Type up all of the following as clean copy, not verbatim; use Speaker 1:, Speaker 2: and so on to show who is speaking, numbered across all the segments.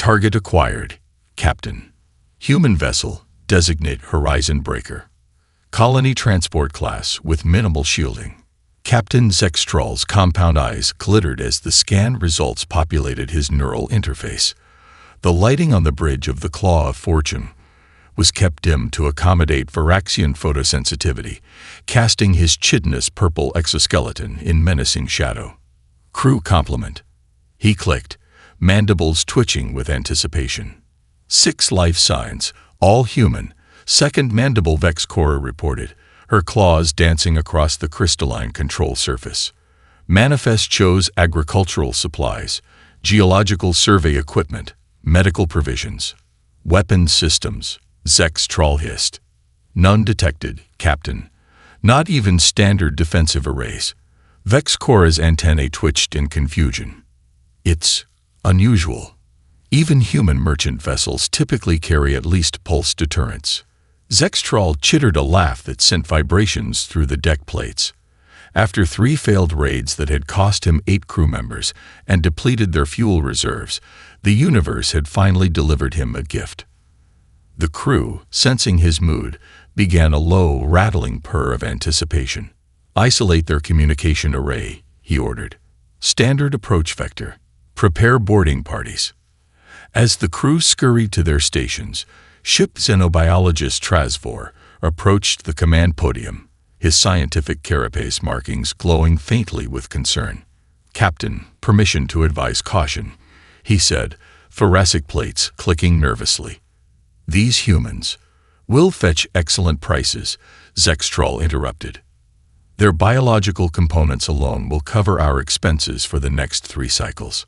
Speaker 1: Target acquired. Captain. Human vessel, designate Horizon Breaker. Colony transport class with minimal shielding. Captain Zextral's compound eyes glittered as the scan results populated his neural interface. The lighting on the bridge of the Claw of Fortune was kept dim to accommodate Varaxian photosensitivity, casting his chitness purple exoskeleton in menacing shadow. Crew complement. He clicked, mandibles twitching with anticipation. 6 life signs, all human. Second mandible Vex Cora reported, her claws dancing across the crystalline control surface. Manifest chose agricultural supplies, geological survey equipment, medical provisions, weapons systems. Zextral hissed. None detected, Captain. Not even standard defensive arrays. Vex Cora's antennae twitched in confusion. It's unusual. Even human merchant vessels typically carry at least pulse deterrents. Zextral chittered a laugh that sent vibrations through the deck plates. After 3 failed raids that had cost him 8 crew members and depleted their fuel reserves, the universe had finally delivered him a gift. The crew, sensing his mood, began a low, rattling purr of anticipation. Isolate their communication array, he ordered. Standard approach vector. Prepare boarding parties. As the crew scurried to their stations, ship xenobiologist Trasvor approached the command podium, his scientific carapace markings glowing faintly with concern. Captain, permission to advise caution, he said, thoracic plates clicking nervously. These humans will fetch excellent prices, Zextral interrupted. Their biological components alone will cover our expenses for the next 3 cycles.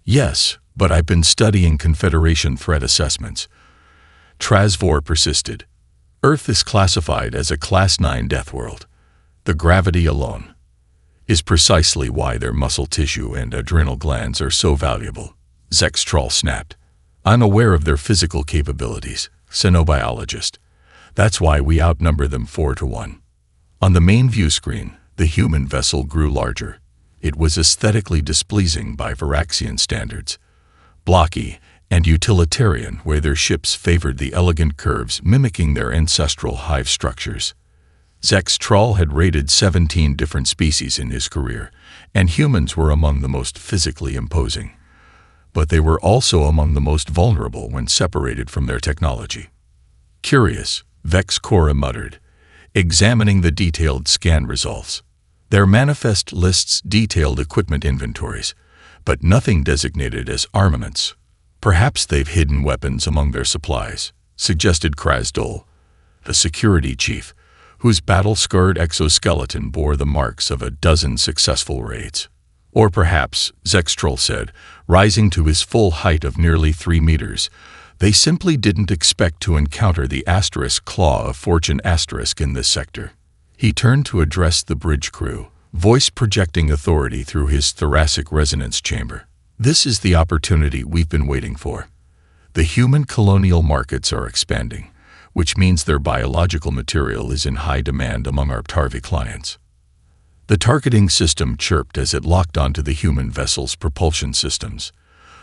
Speaker 1: Yes, but I've been studying Confederation threat assessments. Trasvor persisted. Earth is classified as a Class 9 death world. The gravity alone is precisely why their muscle tissue and adrenal glands are so valuable, Zextral snapped. I'm aware of their physical capabilities, xenobiologist. That's why we outnumber them 4-1. On the main view screen, the human vessel grew larger. It was aesthetically displeasing by Varaxian standards. Blocky and utilitarian where their ships favored the elegant curves mimicking their ancestral hive structures. Zextral had raided 17 different species in his career, and humans were among the most physically imposing. But they were also among the most vulnerable when separated from their technology. Curious, Vex Cora muttered, examining the detailed scan results. Their manifest lists detailed equipment inventories, but nothing designated as armaments. Perhaps they've hidden weapons among their supplies, suggested Krasdol, the security chief, whose battle-scarred exoskeleton bore the marks of a dozen successful raids. Or perhaps, Zextral said, rising to his full height of nearly 3 meters, they simply didn't expect to encounter the asterisk Claw of Fortune asterisk in this sector. He turned to address the bridge crew, voice projecting authority through his thoracic resonance chamber. This is the opportunity we've been waiting for. The human colonial markets are expanding, which means their biological material is in high demand among our Tarvi clients. The targeting system chirped as it locked onto the human vessel's propulsion systems.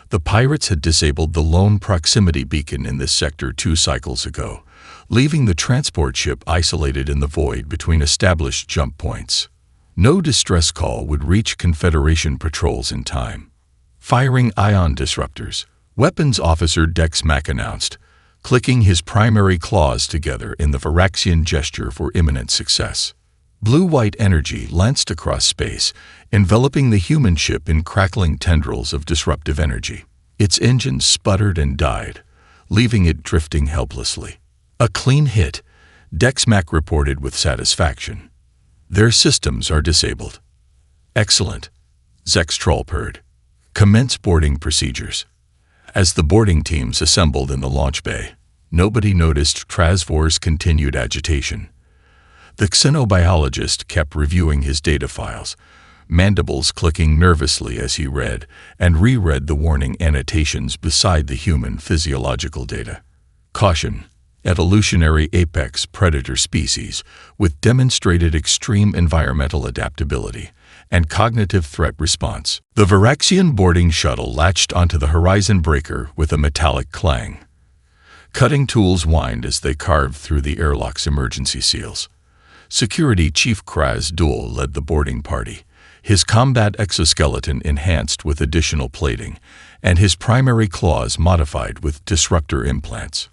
Speaker 1: The pirates had disabled the lone proximity beacon in this sector 2 cycles ago, leaving the transport ship isolated in the void between established jump points. No distress call would reach Confederation patrols in time. Firing ion disruptors, Weapons Officer Dex Mack announced, clicking his primary claws together in the Varaxian gesture for imminent success. Blue-white energy lanced across space, enveloping the human ship in crackling tendrils of disruptive energy. Its engines sputtered and died, leaving it drifting helplessly. A clean hit, Dex Mack reported with satisfaction. Their systems are disabled. Excellent, Zextral purred. Commence boarding procedures. As the boarding teams assembled in the launch bay, nobody noticed Trasvor's continued agitation. The xenobiologist kept reviewing his data files, mandibles clicking nervously as he read and reread the warning annotations beside the human physiological data. Caution: evolutionary apex predator species with demonstrated extreme environmental adaptability and cognitive threat response. The Viraxian boarding shuttle latched onto the horizon breaker with a metallic clang. Cutting tools whined as they carved through the airlock's emergency seals. Security Chief Kraz Dul led the boarding party, his combat exoskeleton enhanced with additional plating, and his primary claws modified with disruptor implants.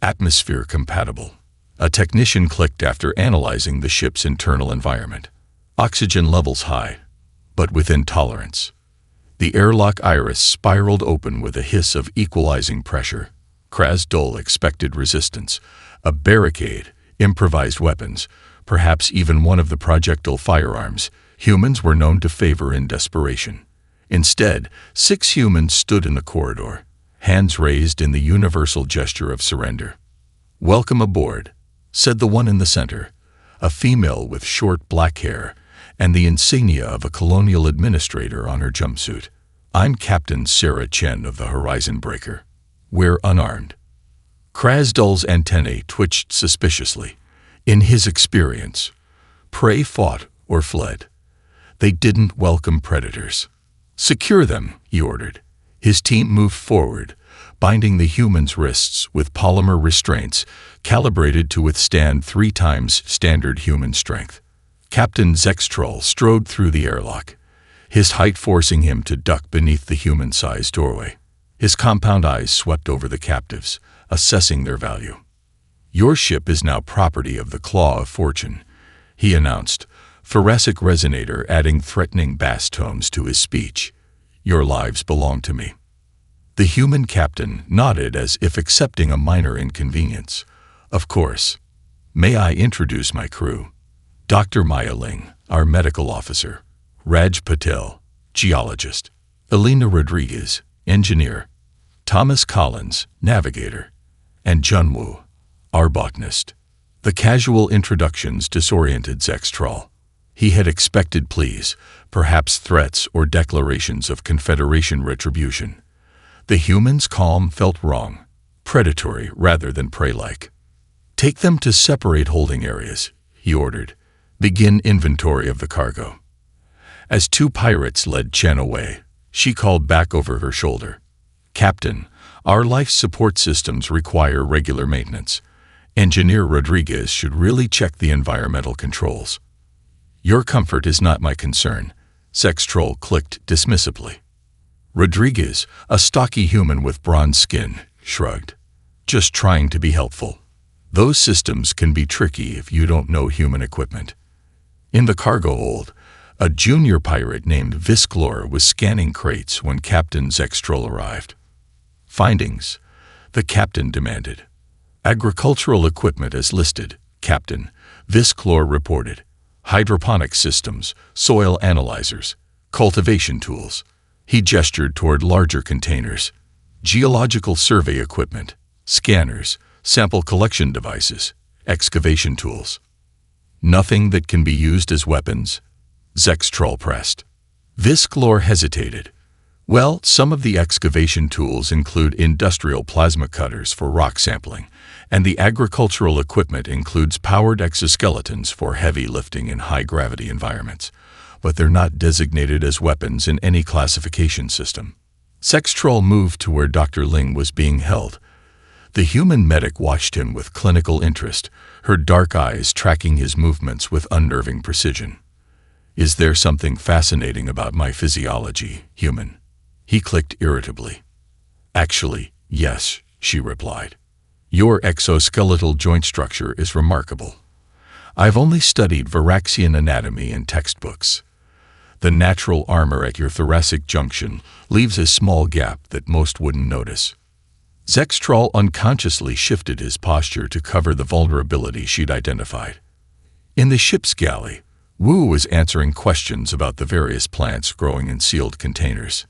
Speaker 1: Atmosphere compatible. A technician clicked after analyzing the ship's internal environment. Oxygen levels high, but within tolerance. The airlock iris spiraled open with a hiss of equalizing pressure. Kraz Dul expected resistance, a barricade, improvised weapons, perhaps even one of the projectile firearms humans were known to favor in desperation. Instead, 6 humans stood in the corridor, hands raised in the universal gesture of surrender. "Welcome aboard," said the one in the center, a female with short black hair and the insignia of a colonial administrator on her jumpsuit. "I'm Captain Sarah Chen of the Horizon Breaker. We're unarmed." Kraz Dul's antennae twitched suspiciously. In his experience, prey fought or fled. They didn't welcome predators. "Secure them," he ordered. His team moved forward, binding the human's wrists with polymer restraints calibrated to withstand 3 times standard human strength. Captain Zextrol strode through the airlock, his height forcing him to duck beneath the human-sized doorway. His compound eyes swept over the captives, assessing their value. "Your ship is now property of the Claw of Fortune," he announced, thoracic resonator adding threatening bass tones to his speech. "Your lives belong to me." The human captain nodded as if accepting a minor inconvenience. "Of course. May I introduce my crew? Dr. Maya Ling, our medical officer. Raj Patel, geologist. Elena Rodriguez, engineer. Thomas Collins, navigator. And Jun Wu, our botanist." The casual introductions disoriented Zextrol. He had expected pleas, perhaps threats or declarations of Confederation retribution. The human's calm felt wrong, predatory rather than prey-like. "Take them to separate holding areas," he ordered. "Begin inventory of the cargo." As 2 pirates led Chen away, she called back over her shoulder. "Captain, our life support systems require regular maintenance. Engineer Rodriguez should really check the environmental controls." "Your comfort is not my concern," Zextrol clicked dismissively. Rodriguez, a stocky human with bronze skin, shrugged. "Just trying to be helpful. Those systems can be tricky if you don't know human equipment." In the cargo hold, a junior pirate named Visklor was scanning crates when Captain Zextrol arrived. "Findings," the captain demanded. "Agricultural equipment as listed, Captain," Visklor reported. "Hydroponic systems, soil analyzers, cultivation tools." He gestured toward larger containers. "Geological survey equipment, scanners, sample collection devices, excavation tools." "Nothing that can be used as weapons?" Zextrol pressed. Visklor hesitated. "Well, some of the excavation tools include industrial plasma cutters for rock sampling, and the agricultural equipment includes powered exoskeletons for heavy lifting in high-gravity environments, but they're not designated as weapons in any classification system." Zextrol moved to where Dr. Ling was being held. The human medic watched him with clinical interest, her dark eyes tracking his movements with unnerving precision. "Is there something fascinating about my physiology, human?" He clicked irritably. "Actually, yes," she replied. "Your exoskeletal joint structure is remarkable. I've only studied Viraxian anatomy in textbooks. The natural armor at your thoracic junction leaves a small gap that most wouldn't notice." Zextrol unconsciously shifted his posture to cover the vulnerability she'd identified. In the ship's galley, Wu was answering questions about the various plants growing in sealed containers.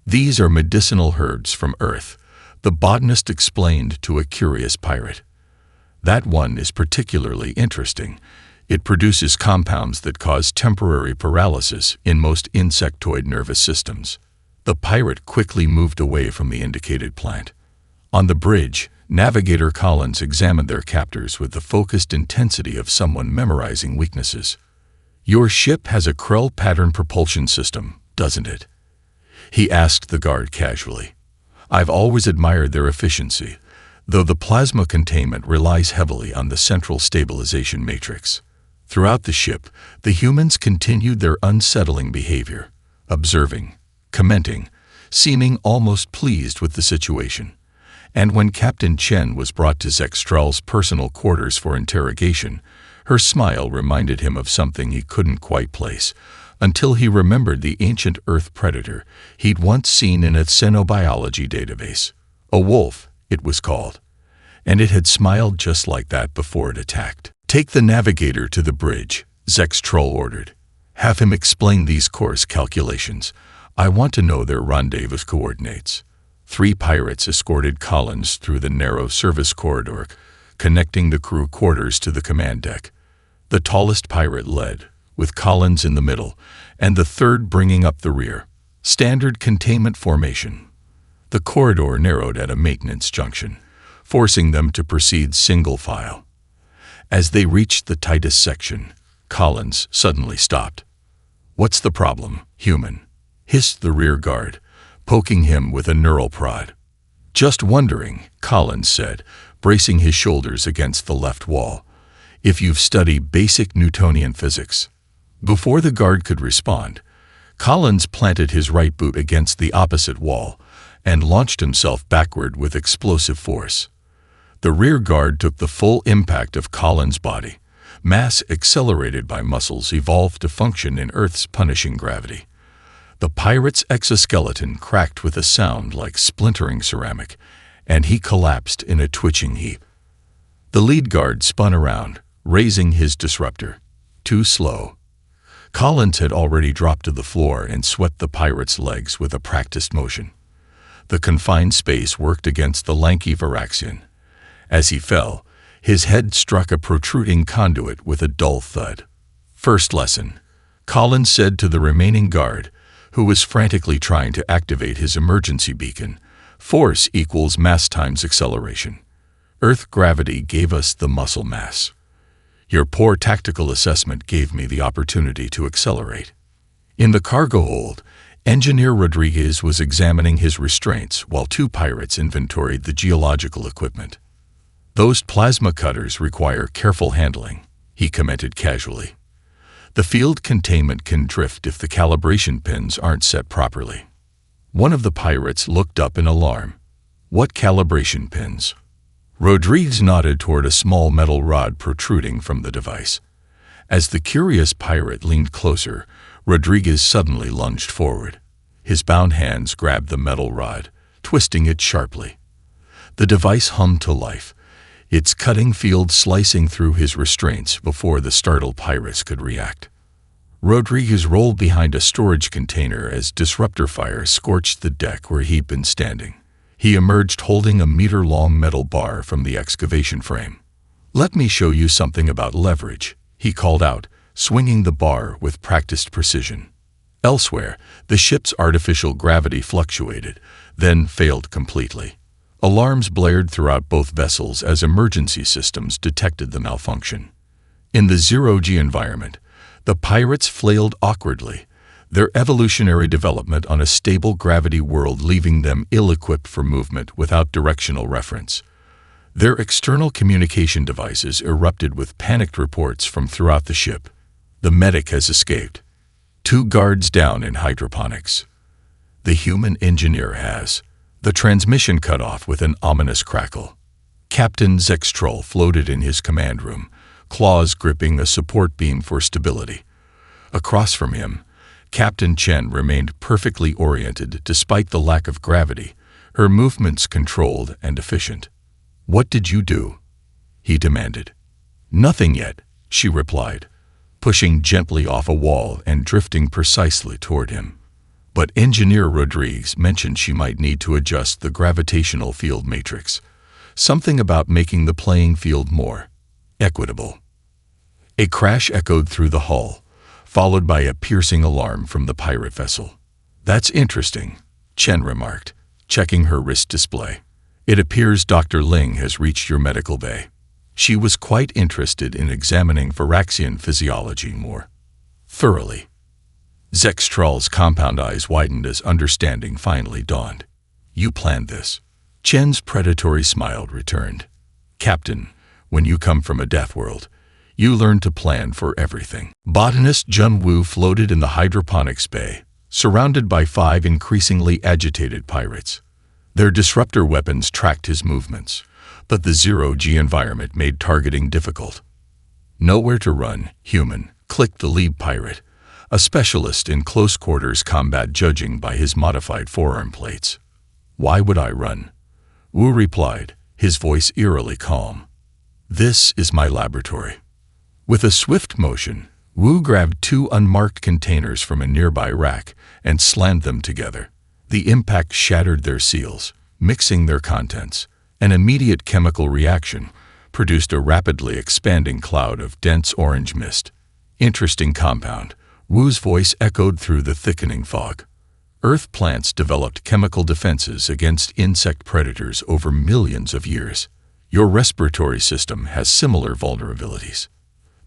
Speaker 1: "These are medicinal herbs from Earth," the botanist explained to a curious pirate. "That one is particularly interesting. It produces compounds that cause temporary paralysis in most insectoid nervous systems." The pirate quickly moved away from the indicated plant. On the bridge, Navigator Collins examined their captors with the focused intensity of someone memorizing weaknesses. "Your ship has a Krell pattern propulsion system, doesn't it?" he asked the guard casually. "I've always admired their efficiency, though the plasma containment relies heavily on the central stabilization matrix." Throughout the ship, the humans continued their unsettling behavior, observing, commenting, seeming almost pleased with the situation. And when Captain Chen was brought to Zextral's personal quarters for interrogation, her smile reminded him of something he couldn't quite place, until he remembered the ancient Earth predator he'd once seen in a xenobiology database. A wolf, it was called. And it had smiled just like that before it attacked. "Take the navigator to the bridge," Zextral ordered. "Have him explain these course calculations. I want to know their rendezvous coordinates." 3 pirates escorted Collins through the narrow service corridor, connecting the crew quarters to the command deck. The tallest pirate led, with Collins in the middle, and the third bringing up the rear. Standard containment formation. The corridor narrowed at a maintenance junction, forcing them to proceed single file. As they reached the tightest section, Collins suddenly stopped. "What's the problem, human?" hissed the rear guard, poking him with a neural prod. "Just wondering," Collins said, bracing his shoulders against the left wall, "if you've studied basic Newtonian physics." Before the guard could respond, Collins planted his right boot against the opposite wall and launched himself backward with explosive force. The rear guard took the full impact of Collins' body. Mass accelerated by muscles evolved to function in Earth's punishing gravity. The pirate's exoskeleton cracked with a sound like splintering ceramic, and he collapsed in a twitching heap. The lead guard spun around, raising his disruptor. Too slow. Collins had already dropped to the floor and swept the pirate's legs with a practiced motion. The confined space worked against the lanky Varaxian. As he fell, his head struck a protruding conduit with a dull thud. "First lesson," Collins said to the remaining guard, who was frantically trying to activate his emergency beacon. "Force equals mass times acceleration. Earth gravity gave us the muscle mass. Your poor tactical assessment gave me the opportunity to accelerate." In the cargo hold, Engineer Rodriguez was examining his restraints while 2 pirates inventoried the geological equipment. "Those plasma cutters require careful handling," he commented casually. "The field containment can drift if the calibration pins aren't set properly." One of the pirates looked up in alarm. "What calibration pins?" Rodriguez nodded toward a small metal rod protruding from the device. As the curious pirate leaned closer, Rodriguez suddenly lunged forward. His bound hands grabbed the metal rod, twisting it sharply. The device hummed to life, its cutting field slicing through his restraints before the startled pirates could react. Rodriguez rolled behind a storage container as disruptor fire scorched the deck where he'd been standing. He emerged holding a meter-long metal bar from the excavation frame. "Let me show you something about leverage," he called out, swinging the bar with practiced precision. Elsewhere, the ship's artificial gravity fluctuated, then failed completely. Alarms blared throughout both vessels as emergency systems detected the malfunction. In the zero-G environment, the pirates flailed awkwardly, their evolutionary development on a stable gravity world leaving them ill-equipped for movement without directional reference. Their external communication devices erupted with panicked reports from throughout the ship. "The medic has escaped. 2 guards down in hydroponics. The human engineer has." The transmission cut off with an ominous crackle. Captain Zextrol floated in his command room, claws gripping a support beam for stability. Across from him, Captain Chen remained perfectly oriented despite the lack of gravity, her movements controlled and efficient. "What did you do?" he demanded. "Nothing yet," she replied, pushing gently off a wall and drifting precisely toward him. But Engineer Rodriguez mentioned she might need to adjust the gravitational field matrix, something about making the playing field more equitable. A crash echoed through the hull, followed by a piercing alarm from the pirate vessel. "That's interesting," Chen remarked, checking her wrist display. "It appears Dr. Ling has reached your medical bay." She was quite interested in examining Varaxian physiology more. Thoroughly. Zextral's compound eyes widened as understanding finally dawned. You planned this. Chen's predatory smile returned. Captain, when you come from a death world, you learn to plan for everything. Botanist Jun Wu floated in the hydroponics bay, surrounded by 5 increasingly agitated pirates. Their disruptor weapons tracked his movements, but the zero-G environment made targeting difficult. Nowhere to run, human, clicked the lead pirate, a specialist in close-quarters combat judging by his modified forearm plates. Why would I run? Wu replied, his voice eerily calm. This is my laboratory. With a swift motion, Wu grabbed 2 unmarked containers from a nearby rack and slammed them together. The impact shattered their seals, mixing their contents. An immediate chemical reaction produced a rapidly expanding cloud of dense orange mist. Interesting compound, Wu's voice echoed through the thickening fog. Earth plants developed chemical defenses against insect predators over millions of years. Your respiratory system has similar vulnerabilities.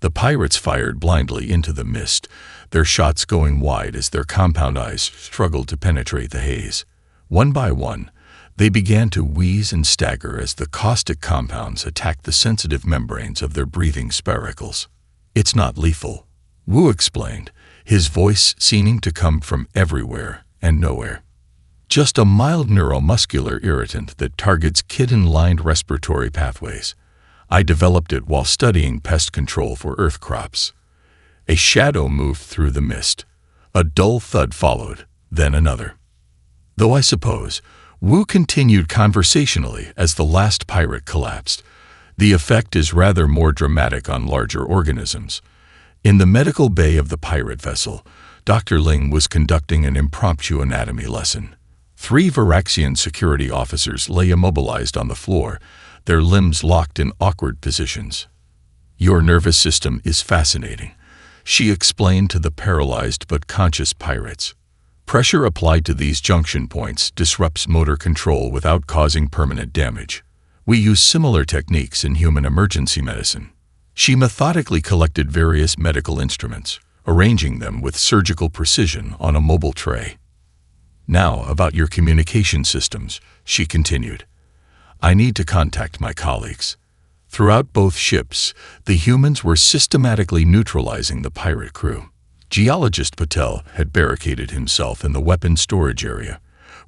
Speaker 1: The pirates fired blindly into the mist, their shots going wide as their compound eyes struggled to penetrate the haze. One by one, they began to wheeze and stagger as the caustic compounds attacked the sensitive membranes of their breathing spiracles. It's not lethal, Wu explained, his voice seeming to come from everywhere and nowhere. Just a mild neuromuscular irritant that targets kidney-lined respiratory pathways. I developed it while studying pest control for earth crops. A shadow moved through the mist. A dull thud followed, then another. Though I suppose, Wu continued conversationally as the last pirate collapsed. The effect is rather more dramatic on larger organisms. In the medical bay of the pirate vessel, Dr. Ling was conducting an impromptu anatomy lesson. 3 Varaxian security officers lay immobilized on the floor, their limbs locked in awkward positions. Your nervous system is fascinating, she explained to the paralyzed but conscious pirates. Pressure applied to these junction points disrupts motor control without causing permanent damage. We use similar techniques in human emergency medicine. She methodically collected various medical instruments, arranging them with surgical precision on a mobile tray. Now, about your communication systems, she continued. I need to contact my colleagues. Throughout both ships, the humans were systematically neutralizing the pirate crew. Geologist Patel had barricaded himself in the weapons storage area,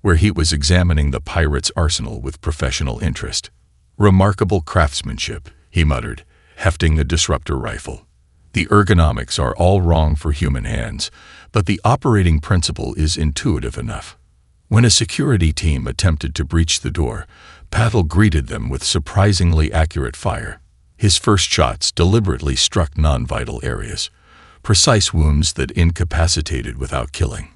Speaker 1: where he was examining the pirates' arsenal with professional interest. Remarkable craftsmanship, he muttered, hefting the disruptor rifle. The ergonomics are all wrong for human hands, but the operating principle is intuitive enough. When a security team attempted to breach the door, Patel greeted them with surprisingly accurate fire. His first shots deliberately struck non-vital areas, precise wounds that incapacitated without killing.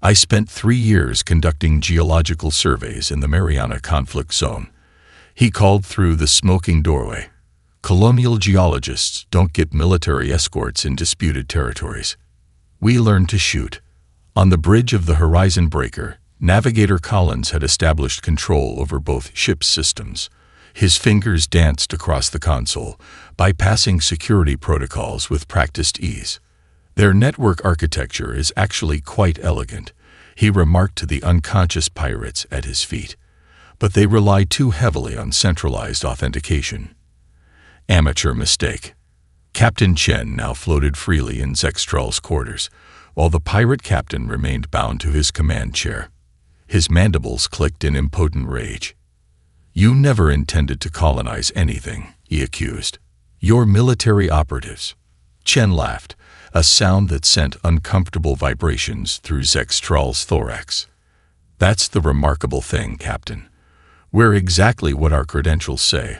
Speaker 1: I spent 3 years conducting geological surveys in the Mariana conflict zone. He called through the smoking doorway. Colonial geologists don't get military escorts in disputed territories. We learned to shoot. On the bridge of the Horizon Breaker, Navigator Collins had established control over both ships' systems. His fingers danced across the console, bypassing security protocols with practiced ease. Their network architecture is actually quite elegant, he remarked to the unconscious pirates at his feet. But they rely too heavily on centralized authentication. Amateur mistake. Captain Chen now floated freely in Zextral's quarters, while the pirate captain remained bound to his command chair. His mandibles clicked in impotent rage. You never intended to colonize anything, he accused. You're military operatives. Chen laughed, a sound that sent uncomfortable vibrations through Zextral's thorax. That's the remarkable thing, Captain. We're exactly what our credentials say.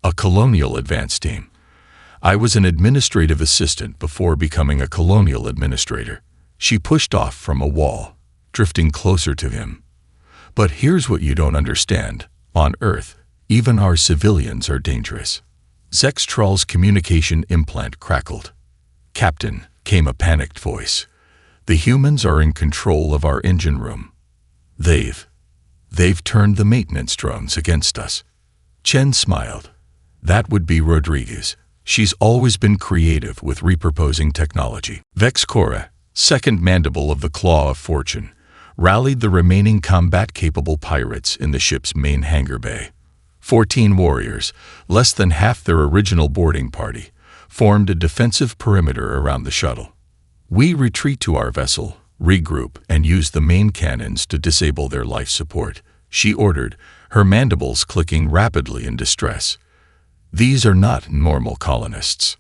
Speaker 1: A colonial advance team. I was an administrative assistant before becoming a colonial administrator. She pushed off from a wall, drifting closer to him. But here's what you don't understand. On Earth, even our civilians are dangerous. Zextral's communication implant crackled. Captain, came a panicked voice. The humans are in control of our engine room. They've turned the maintenance drones against us. Chen smiled. That would be Rodriguez. She's always been creative with repurposing technology. Vex Cora, second mandible of the Claw of Fortune, rallied the remaining combat-capable pirates in the ship's main hangar bay. 14 warriors, less than half their original boarding party, formed a defensive perimeter around the shuttle. We retreat to our vessel, regroup, and use the main cannons to disable their life support, she ordered, her mandibles clicking rapidly in distress. These are not normal colonists.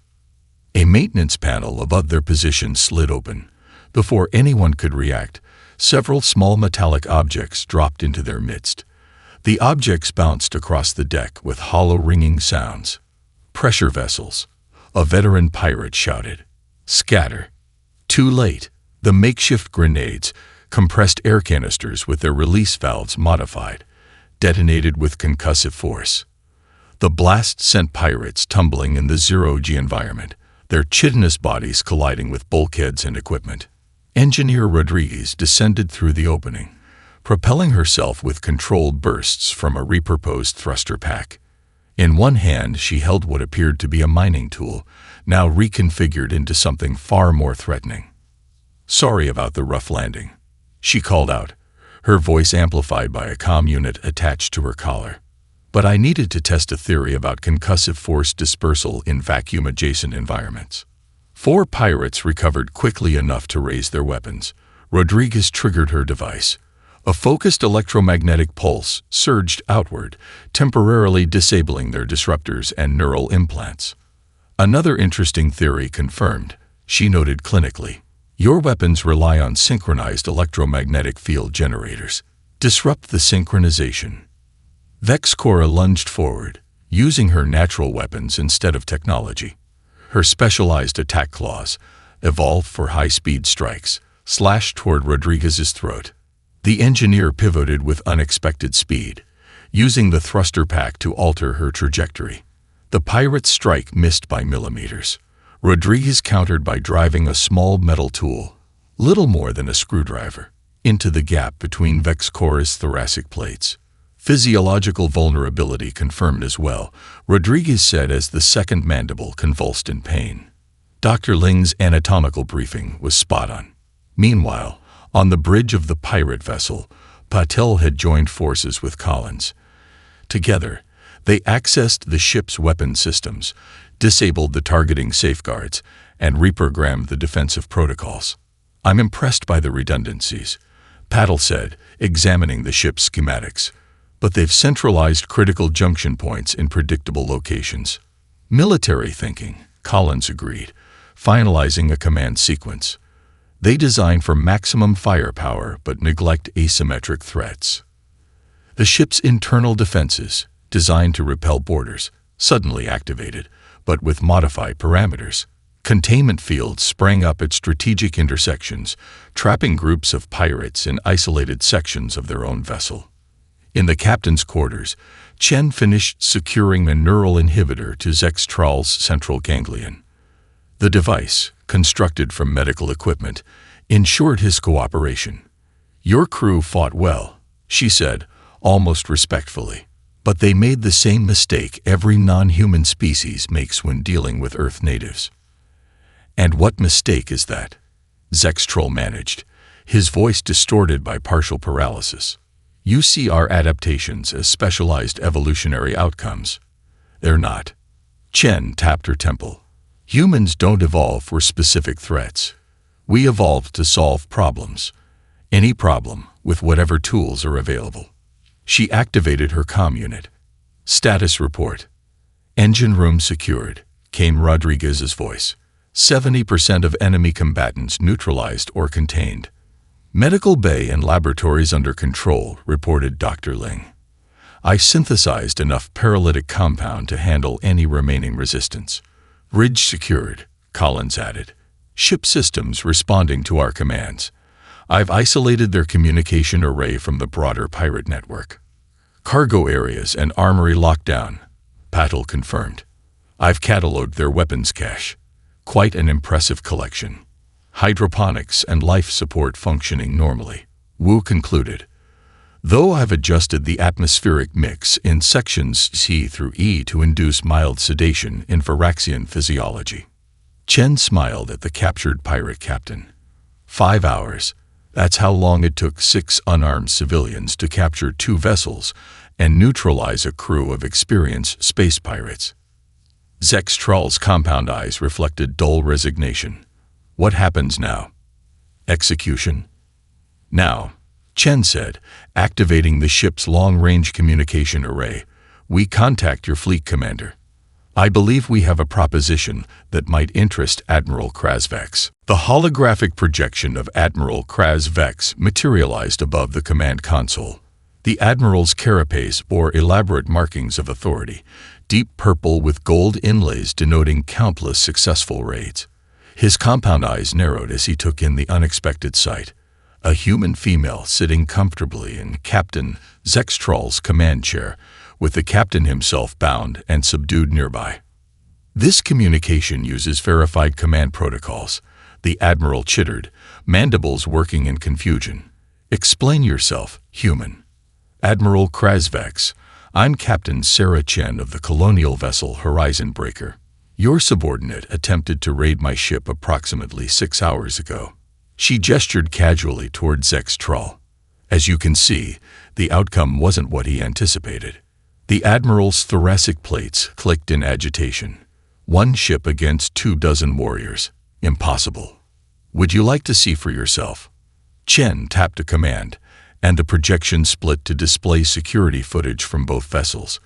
Speaker 1: A maintenance panel above their position slid open. Before anyone could react, several small metallic objects dropped into their midst. The objects bounced across the deck with hollow ringing sounds. "Pressure vessels," a veteran pirate shouted. "Scatter." Too late. The makeshift grenades, compressed air canisters with their release valves modified, detonated with concussive force. The blast sent pirates tumbling in the zero-G environment, their chitinous bodies colliding with bulkheads and equipment. Engineer Rodriguez descended through the opening, propelling herself with controlled bursts from a repurposed thruster pack. In one hand, she held what appeared to be a mining tool, now reconfigured into something far more threatening. "Sorry about the rough landing," she called out, her voice amplified by a comm unit attached to her collar. "But I needed to test a theory about concussive force dispersal in vacuum-adjacent environments." 4 pirates recovered quickly enough to raise their weapons. Rodriguez triggered her device. A focused electromagnetic pulse surged outward, temporarily disabling their disruptors and neural implants. "Another interesting theory confirmed," she noted clinically. "Your weapons rely on synchronized electromagnetic field generators. Disrupt the synchronization." Vex Cora lunged forward, using her natural weapons instead of technology. Her specialized attack claws, evolved for high-speed strikes, slashed toward Rodriguez's throat. The engineer pivoted with unexpected speed, using the thruster pack to alter her trajectory. The pirate's strike missed by millimeters. Rodriguez countered by driving a small metal tool, little more than a screwdriver, into the gap between Vex Cora's thoracic plates. Physiological vulnerability confirmed as well, Rodriguez said as the second mandible convulsed in pain. Dr. Ling's anatomical briefing was spot on. Meanwhile, on the bridge of the pirate vessel, Patel had joined forces with Collins. Together, they accessed the ship's weapon systems, disabled the targeting safeguards, and reprogrammed the defensive protocols. "I'm impressed by the redundancies," Patel said, examining the ship's schematics. "But they've centralized critical junction points in predictable locations." "Military thinking," Collins agreed, finalizing a command sequence. "They design for maximum firepower but neglect asymmetric threats." The ship's internal defenses, designed to repel boarders, suddenly activated, but with modified parameters. Containment fields sprang up at strategic intersections, trapping groups of pirates in isolated sections of their own vessel. In the captain's quarters, Chen finished securing a neural inhibitor to Zextral's central ganglion. The device, constructed from medical equipment, ensured his cooperation. "Your crew fought well," she said, almost respectfully. "But they made the same mistake every non-human species makes when dealing with Earth natives." "And what mistake is that?" Zextral managed, his voice distorted by partial paralysis. "You see our adaptations as specialized evolutionary outcomes. They're not." Chen tapped her temple. "Humans don't evolve for specific threats. We evolved to solve problems. Any problem, with whatever tools are available." She activated her comm unit. "Status report." "Engine room secured," came Rodriguez's voice. 70% of enemy combatants neutralized or contained. "Medical bay and laboratories under control," reported Dr. Ling. "I synthesized enough paralytic compound to handle any remaining resistance." "Ridge secured," Collins added. "Ship systems responding to our commands. I've isolated their communication array from the broader pirate network." "Cargo areas and armory lockdown," Patel confirmed. "I've cataloged their weapons cache. Quite an impressive collection. Hydroponics and life support functioning normally," Wu concluded. though I've adjusted the atmospheric mix in sections C through E to induce mild sedation in Varaxian physiology. Chen smiled at the captured pirate captain. 5 hours. That's how long it took 6 unarmed civilians to capture 2 vessels and neutralize a crew of experienced space pirates. Zextral's compound eyes reflected dull resignation. What happens now? Execution? Now, Chen said, activating the ship's long-range communication array, we contact your fleet commander. I believe we have a proposition that might interest Admiral Krasvex. The holographic projection of Admiral Krasvex materialized above the command console. The Admiral's carapace bore elaborate markings of authority, deep purple with gold inlays denoting countless successful raids. His compound eyes narrowed as he took in the unexpected sight. A human female sitting comfortably in Captain Zextral's command chair, with the captain himself bound and subdued nearby. This communication uses verified command protocols. The Admiral chittered, mandibles working in confusion. Explain yourself, human. Admiral Krasvex, I'm Captain Sarah Chen of the colonial vessel Horizon Breaker. Your subordinate attempted to raid my ship approximately 6 hours ago. She gestured casually toward Zextral. As you can see, the outcome wasn't what he anticipated. The Admiral's thoracic plates clicked in agitation. 1 ship against 24 warriors. Impossible. Would you like to see for yourself? Chen tapped a command, and the projection split to display security footage from both vessels.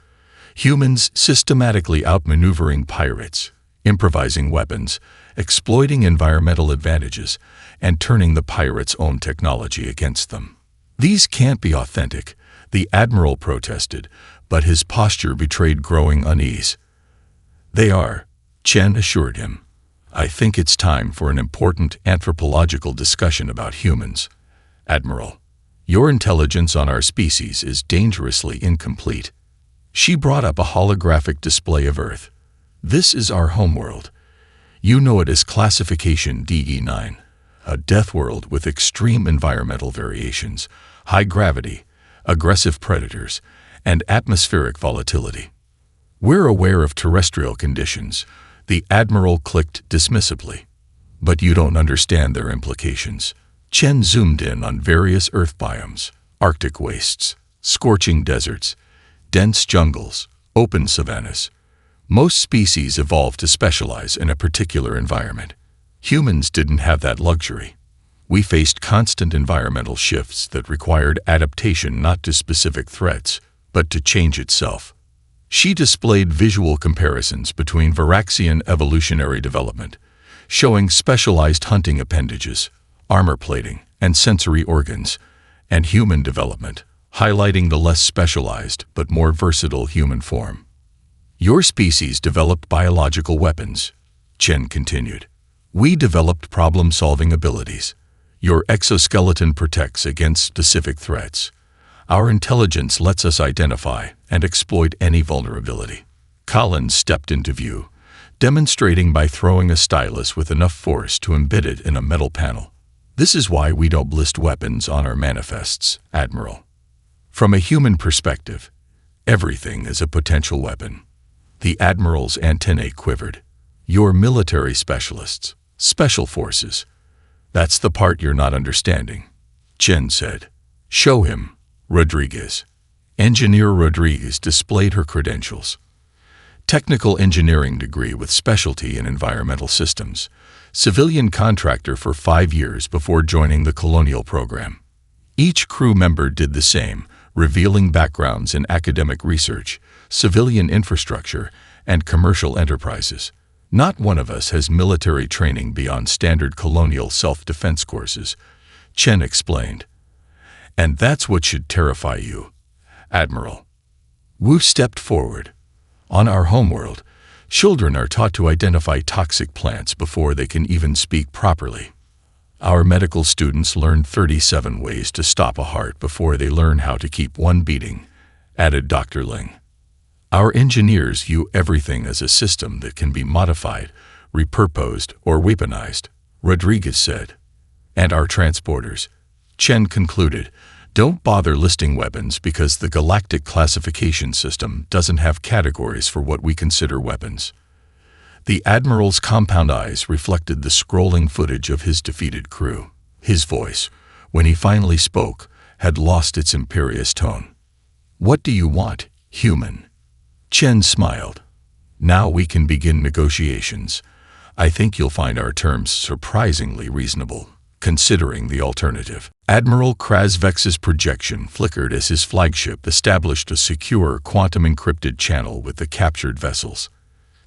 Speaker 1: Humans systematically outmaneuvering pirates, improvising weapons, exploiting environmental advantages, and turning the pirates' own technology against them. These can't be authentic, the Admiral protested, but his posture betrayed growing unease. They are, Chen assured him. I think it's time for an important anthropological discussion about humans. Admiral, your intelligence on our species is dangerously incomplete. She brought up a holographic display of Earth. This is our homeworld. You know it as Classification DE9, a death world with extreme environmental variations, high gravity, aggressive predators, and atmospheric volatility. We're aware of terrestrial conditions, the Admiral clicked dismissively. But you don't understand their implications. Chen zoomed in on various Earth biomes, Arctic wastes, scorching deserts, dense jungles, open savannas. Most species evolved to specialize in a particular environment. Humans didn't have that luxury. We faced constant environmental shifts that required adaptation not to specific threats, but to change itself. She displayed visual comparisons between Varaxian evolutionary development, showing specialized hunting appendages, armor plating, and sensory organs, and human development, highlighting the less specialized but more versatile human form. Your species developed biological weapons, Chen continued. We developed problem-solving abilities. Your exoskeleton protects against specific threats. Our intelligence lets us identify and exploit any vulnerability. Collins stepped into view, demonstrating by throwing a stylus with enough force to embed it in a metal panel. This is why we don't list weapons on our manifests, Admiral. From a human perspective, everything is a potential weapon. The Admiral's antennae quivered. You're military specialists, special forces. That's the part you're not understanding, Chen said. Show him, Rodriguez. Engineer Rodriguez displayed her credentials. Technical engineering degree with specialty in environmental systems. Civilian contractor for 5 years before joining the colonial program. Each crew member did the same, revealing backgrounds in academic research, civilian infrastructure, and commercial enterprises. Not one of us has military training beyond standard colonial self-defense courses, Chen explained. And that's what should terrify you, Admiral. Wu stepped forward. On our homeworld, children are taught to identify toxic plants before they can even speak properly. Our medical students learn 37 ways to stop a heart before they learn how to keep one beating, added Dr. Ling. Our engineers view everything as a system that can be modified, repurposed, or weaponized, Rodriguez said. And our transporters, Chen concluded, Don't bother listing weapons because the Galactic classification system doesn't have categories for what we consider weapons. The Admiral's compound eyes reflected the scrolling footage of his defeated crew. His voice, when he finally spoke, had lost its imperious tone. "What do you want, human?" Chen smiled. "Now we can begin negotiations. I think you'll find our terms surprisingly reasonable, considering the alternative." Admiral Krasvex's projection flickered as his flagship established a secure quantum-encrypted channel with the captured vessels.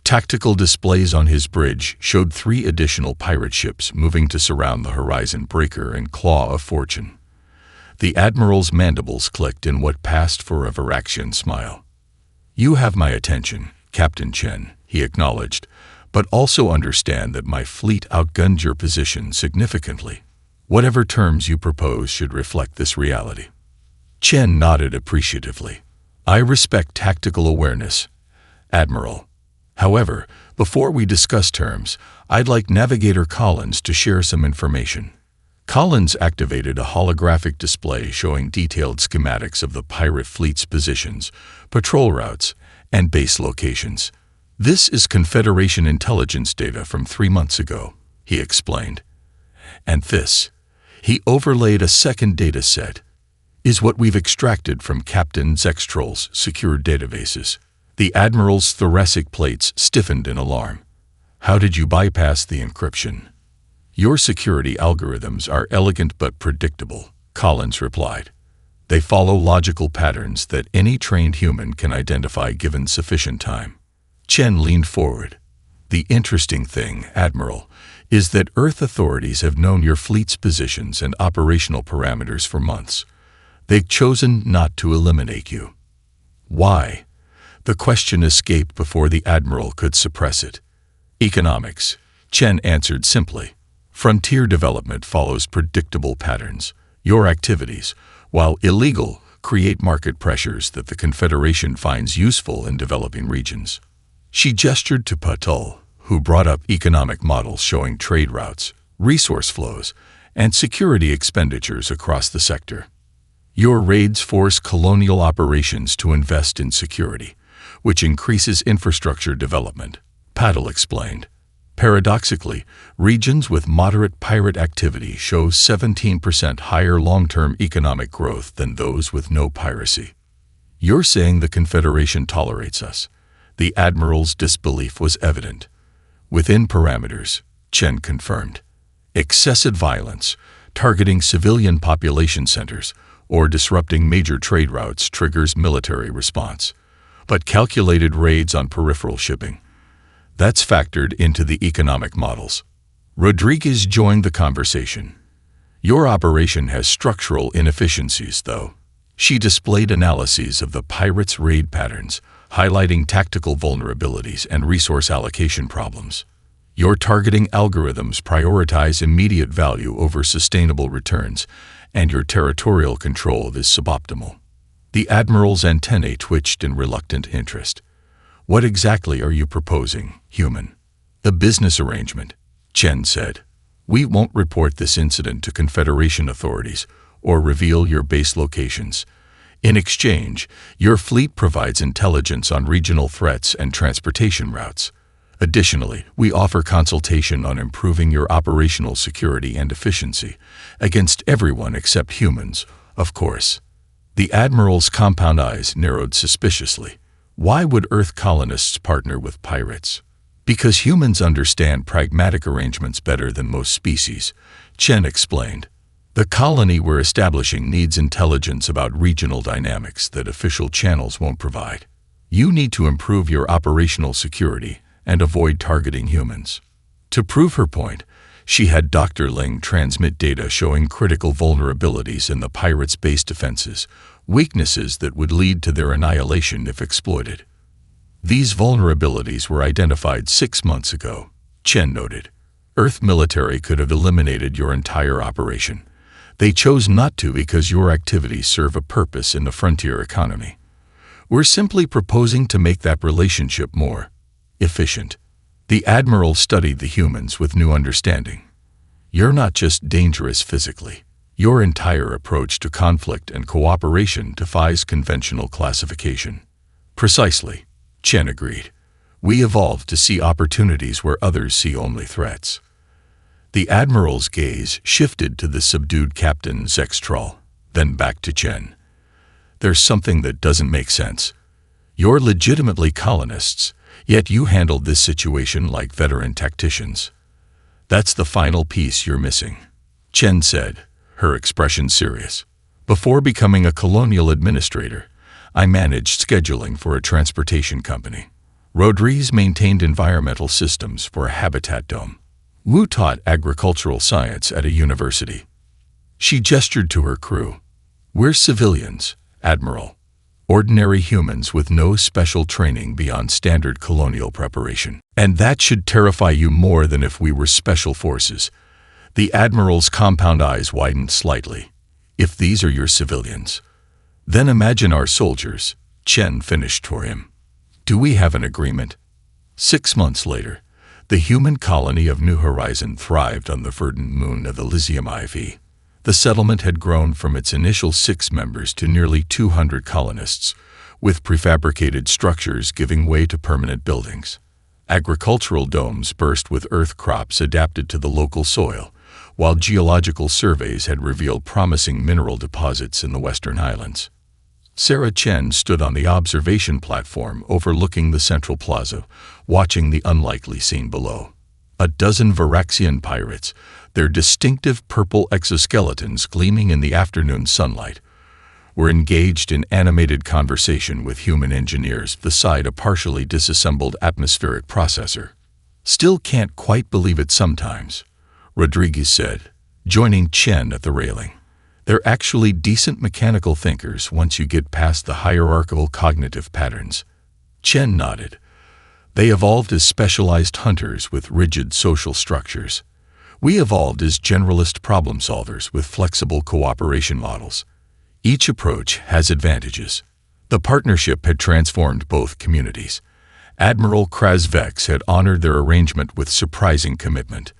Speaker 1: Tactical displays on his bridge showed 3 additional pirate ships moving to surround the Horizon Breaker and Claw of Fortune. The Admiral's mandibles clicked in what passed for a Varaxian smile. "You have my attention, Captain Chen," he acknowledged, "but also understand that my fleet outgunned your position significantly. Whatever terms you propose should reflect this reality." Chen nodded appreciatively. "I respect tactical awareness, Admiral. However, before we discuss terms, I'd like Navigator Collins to share some information." Collins activated a holographic display showing detailed schematics of the pirate fleet's positions, patrol routes, and base locations. "This is Confederation intelligence data from 3 months ago," he explained. "And this," he overlaid a second data set, "is what we've extracted from Captain Zextrol's secure databases." The Admiral's thoracic plates stiffened in alarm. "How did you bypass the encryption?" "Your security algorithms are elegant but predictable," Collins replied. "They follow logical patterns that any trained human can identify given sufficient time." Chen leaned forward. "The interesting thing, Admiral, is that Earth authorities have known your fleet's positions and operational parameters for months. They've chosen not to eliminate you." "Why?" The question escaped before the Admiral could suppress it. "Economics," Chen answered simply. "Frontier development follows predictable patterns. Your activities, while illegal, create market pressures that the Confederation finds useful in developing regions." She gestured to Patul, who brought up economic models showing trade routes, resource flows, and security expenditures across the sector. "Your raids force colonial operations to invest in security, which increases infrastructure development," Patul explained. "Paradoxically, regions with moderate pirate activity show 17% higher long-term economic growth than those with no piracy." "You're saying the Confederation tolerates us?" The Admiral's disbelief was evident. "Within parameters," Chen confirmed. "Excessive violence, targeting civilian population centers, or disrupting major trade routes triggers military response. But calculated raids on peripheral shipping, that's factored into the economic models." Rodriguez joined the conversation. "Your operation has structural inefficiencies, though." She displayed analyses of the pirates' raid patterns, highlighting tactical vulnerabilities and resource allocation problems. "Your targeting algorithms prioritize immediate value over sustainable returns, and your territorial control is suboptimal." The Admiral's antennae twitched in reluctant interest. "What exactly are you proposing, human?" "The business arrangement," Chen said. "We won't report this incident to Confederation authorities or reveal your base locations. In exchange, your fleet provides intelligence on regional threats and transportation routes. Additionally, we offer consultation on improving your operational security and efficiency, against everyone except humans, of course." The Admiral's compound eyes narrowed suspiciously. "Why would Earth colonists partner with pirates?" "Because humans understand pragmatic arrangements better than most species," Chen explained. "The colony we're establishing needs intelligence about regional dynamics that official channels won't provide. You need to improve your operational security and avoid targeting humans." To prove her point, she had Dr. Ling transmit data showing critical vulnerabilities in the pirates' base defenses, weaknesses that would lead to their annihilation if exploited. "These vulnerabilities were identified 6 months ago," Chen noted. "Earth military could have eliminated your entire operation. They chose not to because your activities serve a purpose in the frontier economy. We're simply proposing to make that relationship more efficient." The Admiral studied the humans with new understanding. "You're not just dangerous physically. Your entire approach to conflict and cooperation defies conventional classification. Precisely, Chen agreed. We evolved to see opportunities where others see only threats. The Admiral's gaze shifted to the subdued Captain Zextrol, then back to Chen. There's something that doesn't make sense. You're legitimately colonists, yet you handled this situation like veteran tacticians. That's the final piece you're missing, Chen said, her expression serious. Before becoming a colonial administrator, I managed scheduling for a transportation company. Rodriguez maintained environmental systems for a habitat dome. Wu taught agricultural science at a university. She gestured to her crew. We're civilians, Admiral. Ordinary humans with no special training beyond standard colonial preparation. And that should terrify you more than if we were special forces. The Admiral's compound eyes widened slightly. If these are your civilians, then imagine our soldiers, Chen finished for him. Do we have an agreement? 6 months later, the human colony of New Horizon thrived on the verdant moon of Elysium IV. The settlement had grown from its initial 6 members to nearly 200 colonists, with prefabricated structures giving way to permanent buildings. Agricultural domes burst with earth crops adapted to the local soil, while geological surveys had revealed promising mineral deposits in the Western Highlands. Sarah Chen stood on the observation platform overlooking the central plaza, watching the unlikely scene below. A dozen Varaxian pirates, their distinctive purple exoskeletons gleaming in the afternoon sunlight, were engaged in animated conversation with human engineers beside a partially disassembled atmospheric processor. Still can't quite believe it sometimes, Rodriguez said, joining Chen at the railing. They're actually decent mechanical thinkers once you get past the hierarchical cognitive patterns. Chen nodded. They evolved as specialized hunters with rigid social structures. We evolved as generalist problem solvers with flexible cooperation models. Each approach has advantages. The partnership had transformed both communities. Admiral Krasvex had honored their arrangement with surprising commitment.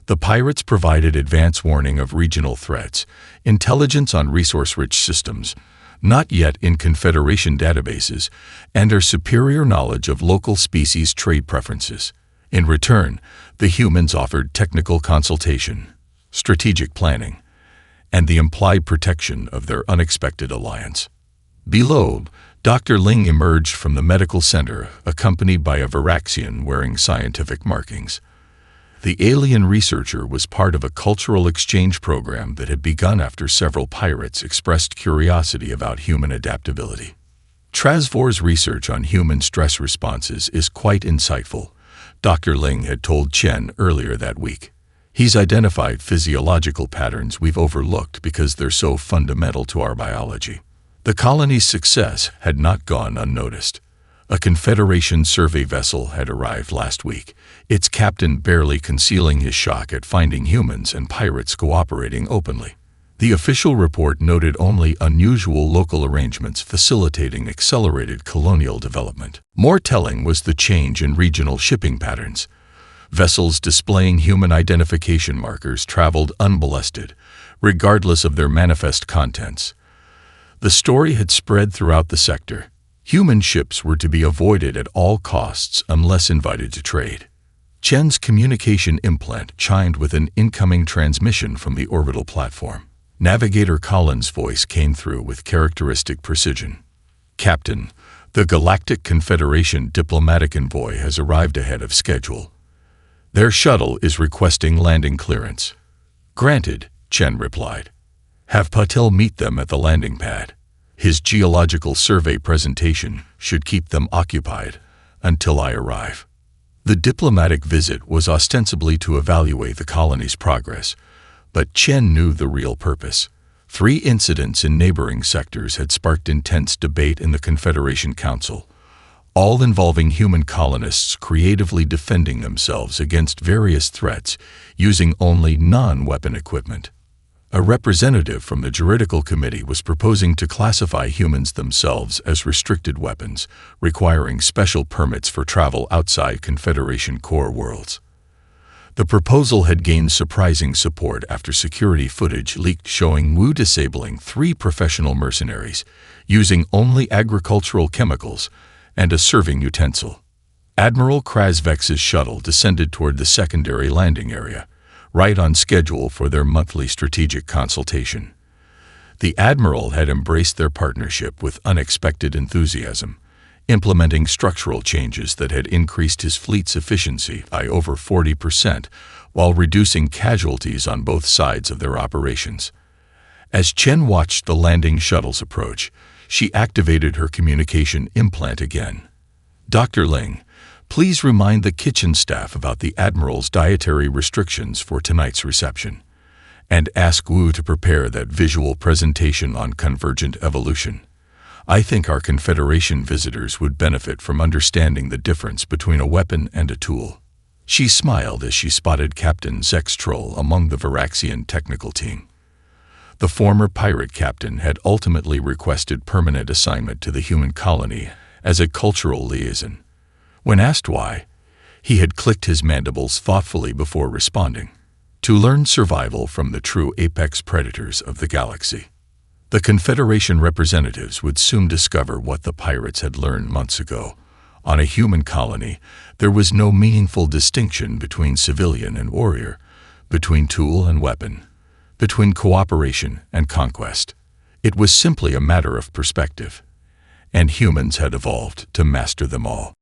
Speaker 1: The pirates provided advance warning of regional threats, intelligence on resource-rich systems, not yet in Confederation databases, and their superior knowledge of local species trade preferences. In return, the humans offered technical consultation, strategic planning, and the implied protection of their unexpected alliance. Below, Dr. Ling emerged from the medical center, accompanied by a Varaxian wearing scientific markings. The alien researcher was part of a cultural exchange program that had begun after several pirates expressed curiosity about human adaptability. Trasvor's research on human stress responses is quite insightful, Dr. Ling had told Chen earlier that week. He's identified physiological patterns we've overlooked because they're so fundamental to our biology. The colony's success had not gone unnoticed. A Confederation survey vessel had arrived last week, its captain barely concealing his shock at finding humans and pirates cooperating openly. The official report noted only unusual local arrangements facilitating accelerated colonial development. More telling was the change in regional shipping patterns. Vessels displaying human identification markers traveled unmolested, regardless of their manifest contents. The story had spread throughout the sector. Human ships were to be avoided at all costs unless invited to trade. Chen's communication implant chimed with an incoming transmission from the orbital platform. Navigator Collins' voice came through with characteristic precision. Captain, the Galactic Confederation diplomatic envoy has arrived ahead of schedule. Their shuttle is requesting landing clearance. Granted, Chen replied. Have Patel meet them at the landing pad. His geological survey presentation should keep them occupied until I arrive. The diplomatic visit was ostensibly to evaluate the colony's progress, but Chen knew the real purpose. 3 incidents in neighboring sectors had sparked intense debate in the Confederation Council, all involving human colonists creatively defending themselves against various threats using only non-weapon equipment. A representative from the Juridical Committee was proposing to classify humans themselves as restricted weapons, requiring special permits for travel outside Confederation core worlds. The proposal had gained surprising support after security footage leaked showing Wu disabling 3 professional mercenaries, using only agricultural chemicals and a serving utensil. Admiral Krasvex's shuttle descended toward the secondary landing area, right on schedule for their monthly strategic consultation. The Admiral had embraced their partnership with unexpected enthusiasm, implementing structural changes that had increased his fleet's efficiency by over 40% while reducing casualties on both sides of their operations. As Chen watched the landing shuttles approach, she activated her communication implant again. "Dr. Ling, please remind the kitchen staff about the Admiral's dietary restrictions for tonight's reception, and ask Wu to prepare that visual presentation on convergent evolution. I think our Confederation visitors would benefit from understanding the difference between a weapon and a tool." She smiled as she spotted Captain Zextroll among the Varaxian technical team. The former pirate captain had ultimately requested permanent assignment to the human colony as a cultural liaison. When asked why, he had clicked his mandibles thoughtfully before responding. To learn survival from the true apex predators of the galaxy. The Confederation representatives would soon discover what the pirates had learned months ago. On a human colony, there was no meaningful distinction between civilian and warrior, between tool and weapon, between cooperation and conquest. It was simply a matter of perspective, and humans had evolved to master them all.